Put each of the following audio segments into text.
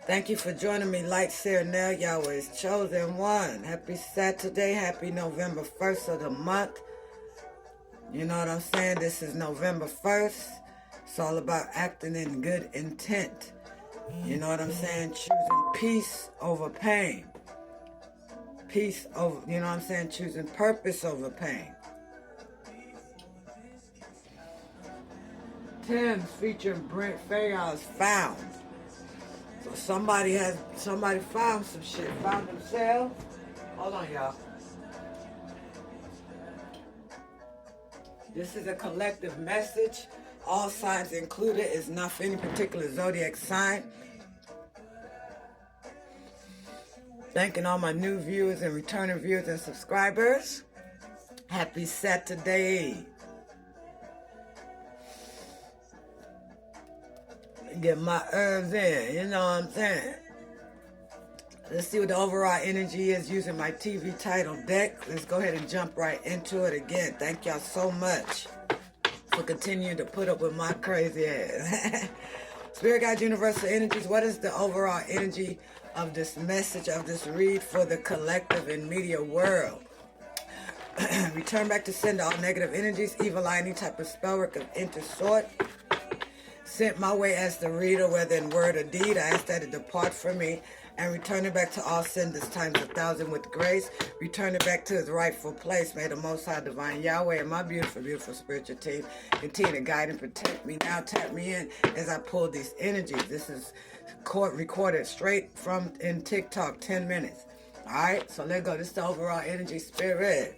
Thank you for joining me, Light Seer Nell Yahweh's Chosen One. Happy Saturday, happy November 1st of the month. You know what I'm saying? This is November 1st. It's all about acting in good intent. You know what I'm saying? Choosing peace over pain. Peace over, you know what I'm saying? Choosing purpose over pain. 10 featuring Brent Fayon's Found. So somebody found some shit, found themselves. Hold on, y'all. This is a collective message. All signs included. Is not for any particular zodiac sign. Thanking all my new viewers and returning viewers and subscribers. Happy Saturday. Get my herbs in, you know what I'm saying? Let's see what the overall energy is using my TV title deck. Let's go ahead and jump right into it again. Thank y'all so much for continuing to put up with my crazy ass. Spirit Guide Universal Energies, what is the overall energy of this message, of this read for the collective and media world? Return back to sender all negative energies, evil eye, any type of spell work of any sort sent my way as the reader, whether in word or deed. I ask that it depart from me and return it back to all senders times 1,000 with grace. Return it back to its rightful place. May the Most High Divine Yahweh and my beautiful, beautiful spiritual team continue to guide and protect me. Now tap me in as I pull these energies. This is recorded straight from in TikTok, 10 minutes. All right, so let's go. This is the overall energy, spirit.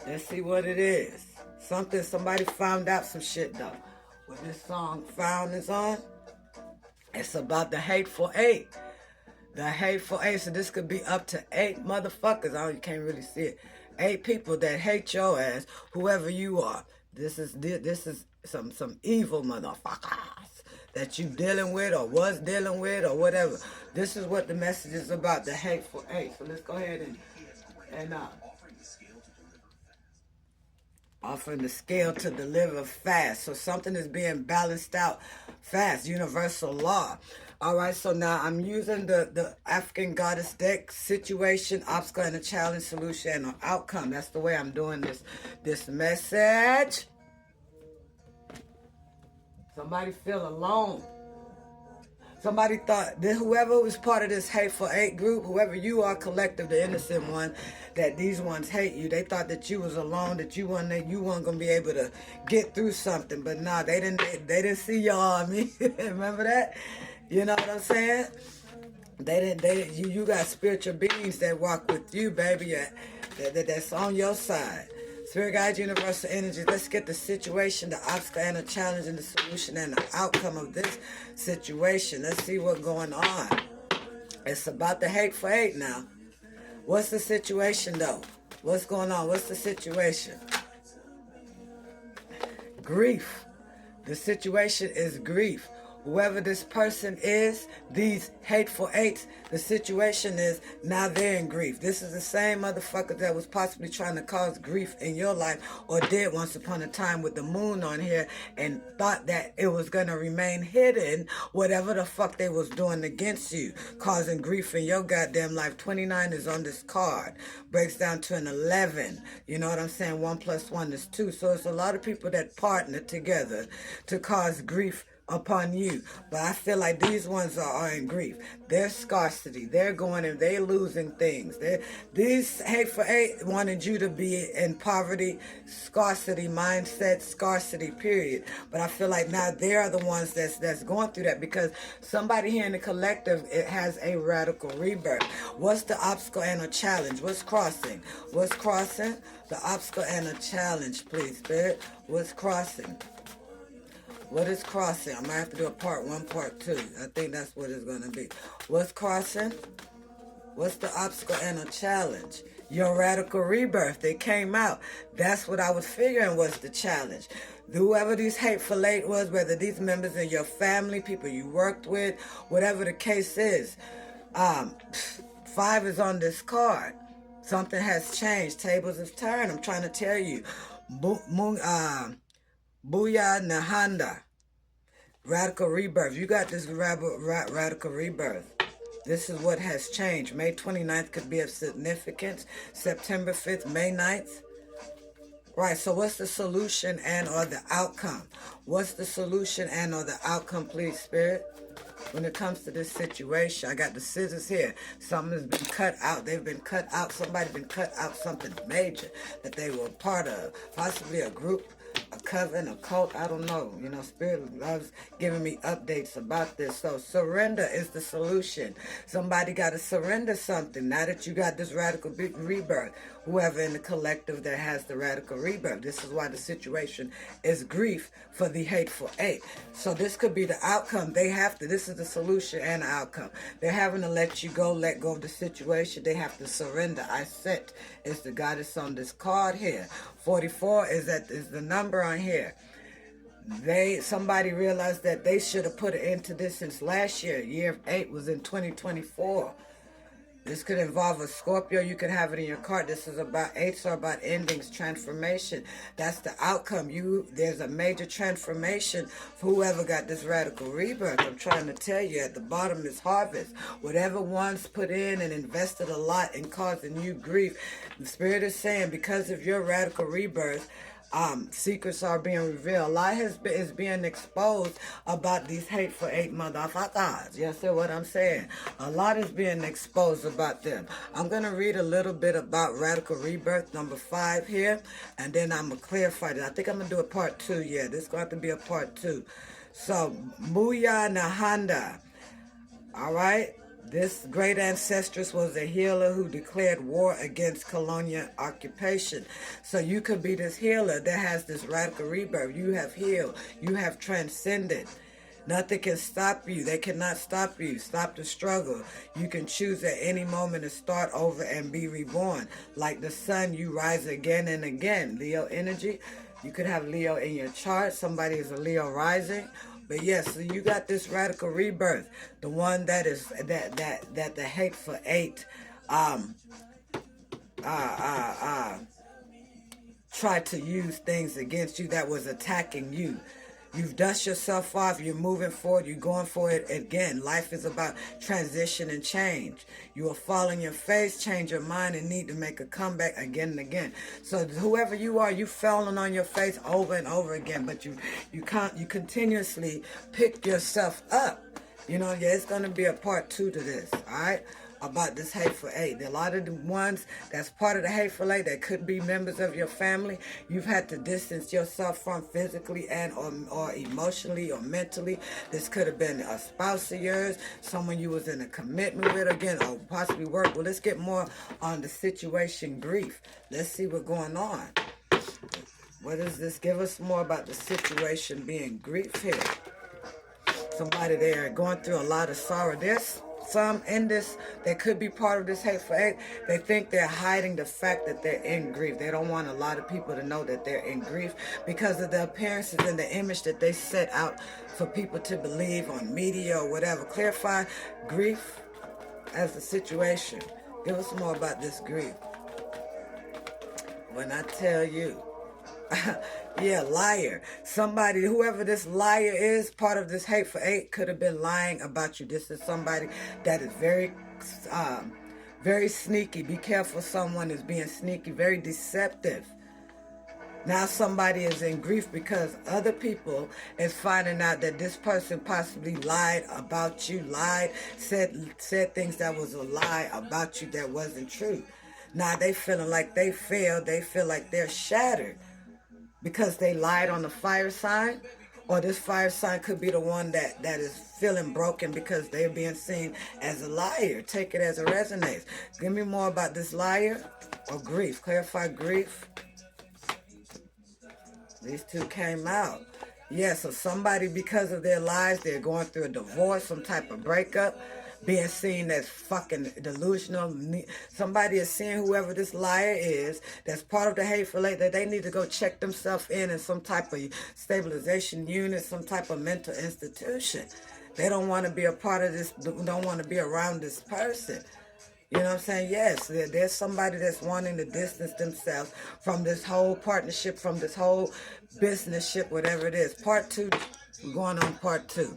Let's see what it is. Somebody found out some shit though. What this song Found is on, it's about the Hateful Eight. The Hateful Eight. So this could be up to 8 motherfuckers. You can't really see it. 8 people that hate your ass, whoever you are. This is some evil motherfuckers that you dealing with or was dealing with or whatever. This is what the message is about, the Hateful Eight. So let's go ahead and offering the scale to deliver fast. So something is being balanced out fast. Universal law. All right, so now I'm using the African goddess deck, situation, obstacle, and a challenge, solution, and an outcome. That's the way I'm doing this message. Somebody feel alone. Somebody thought that whoever was part of this Hateful Eight group, whoever you are, collective, the innocent one, that these ones hate you. They thought that you was alone, that you weren't gonna be able to get through something. But nah, they didn't see y'all. I mean, remember that? You know what I'm saying? You got spiritual beings that walk with you, baby. That's on your side. Spirit Guide Universal Energy, let's get the situation, the obstacle, and the challenge, and the solution, and the outcome of this situation. Let's see what's going on. It's about the Hateful Eight now. What's the situation, though? What's going on? What's the situation? Grief. The situation is grief. Whoever this person is, these Hateful Eights, the situation is now they're in grief. This is the same motherfucker that was possibly trying to cause grief in your life or did once upon a time with the moon on here and thought that it was going to remain hidden, whatever the fuck they was doing against you, causing grief in your goddamn life. 29 is on this card. Breaks down to an 11. You know what I'm saying? 1 + 1 is 2. So it's a lot of people that partner together to cause grief upon you. But I feel like these ones are in grief. They're scarcity. They're going and they're losing things. These Hateful Eight wanted you to be in poverty, scarcity mindset, scarcity period. But I feel like now they are the ones that's going through that because somebody here in the collective, it has a radical rebirth. What's the obstacle and a challenge? What's crossing? What's crossing? The obstacle and a challenge, please, Spirit. What's crossing? What is crossing? I might have to do a part 1, part 2. I think that's what it's going to be. What's crossing? What's the obstacle and a challenge? Your radical rebirth. They came out. That's what I was figuring was the challenge. Whoever these Hateful Eight was, whether these members of your family, people you worked with, whatever the case is, 5 is on this card. Something has changed. Tables have turned. I'm trying to tell you. Booyah Nahanda. Radical rebirth. You got this radical rebirth. This is what has changed. May 29th could be of significance. September 5th, May 9th. Right, so what's the solution and or the outcome? What's the solution and or the outcome, please, Spirit? When it comes to this situation, I got the scissors here. Something has been cut out. They've been cut out. Somebody been cut out something major that they were a part of. Possibly a group, a coven, a cult, I don't know. You know, Spirit loves giving me updates about this. So surrender is the solution. Somebody got to surrender something. Now that you got this radical rebirth, whoever in the collective that has the radical rebirth, this is why the situation is grief for the hateful eight. So this could be the outcome. They have to, this is the solution and the outcome. They're having to let you go, let go of the situation. They have to surrender. I said, is the goddess on this card here. 44 is the number on here. Somebody realized that they should have put an end to this since last year. Year of 8 was in 2024. This could involve a Scorpio. You could have it in your card. This is about 8s are about endings, transformation. That's the outcome. There's a major transformation for whoever got this radical rebirth. I'm trying to tell you, at the bottom is harvest. Whatever one's put in and invested a lot in causing you grief, the Spirit is saying because of your radical rebirth, secrets are being revealed. A lot is being exposed about these hateful 8 motherfuckers. You see what I'm saying? A lot is being exposed about them. I'm going to read a little bit about radical rebirth, number 5 here, and then I'm going to clarify it. I think I'm going to do a part 2. Yeah, this is going to have to be a part 2. So, Muya Nahanda. All right? This great ancestress was a healer who declared war against colonial occupation. So you could be this healer that has this radical rebirth. You have healed. You have transcended. Nothing can stop you. They cannot stop you. Stop the struggle. You can choose at any moment to start over and be reborn. Like the sun, you rise again and again. Leo energy. You could have Leo in your chart. Somebody is a Leo rising. But yes, so you got this radical rebirth, the one that is that the hateful 8 tried to use things against you that was attacking you. You've dust yourself off. You're moving forward. You're going for it again. Life is about transition and change. You will fall on your face, change your mind, and need to make a comeback again and again. So whoever you are, you falling on your face over and over again, but you continuously pick yourself up. You know, yeah, it's going to be a part 2 to this, all right? About this hateful 8. A lot of the ones that's part of the hateful 8 that could be members of your family, you've had to distance yourself from physically and or emotionally or mentally. This could have been a spouse of yours, someone you was in a commitment with, again, or possibly work. Well, let's get more on the situation grief. Let's see what's going on. What is this? Give us more about the situation being grief here. Somebody there going through a lot of sorrow. There's some in this that could be part of this hateful 8. They think they're hiding the fact that they're in grief. They don't want a lot of people to know that they're in grief because of the appearances and the image that they set out for people to believe on media or whatever. Clarify grief as a situation. Give us more about this grief. When I tell you, yeah, liar. Somebody, whoever this liar is, part of this hateful 8 could have been lying about you. This is somebody that is very sneaky. Be careful, someone is being sneaky, very deceptive. Now somebody is in grief because other people is finding out that this person possibly lied about you, said things that was a lie about you that wasn't true. Now they feeling like they failed. They feel like they're shattered because they lied on the fire sign, or this fire sign could be the one that is feeling broken because they're being seen as a liar. Take it as it resonates. Give me more about this liar or grief. Clarify grief. These two came out. Yeah, so somebody, because of their lies, they're going through a divorce, some type of breakup, being seen as fucking delusional. Somebody is seeing whoever this liar is that's part of the hateful 8 that they need to go check themselves in some type of stabilization unit, some type of mental institution. They don't want to be a part of this, don't want to be around this person. You know what I'm saying? Yes, there's somebody that's wanting to distance themselves from this whole partnership, from this whole business ship, whatever it is. Part 2 We're going on part 2.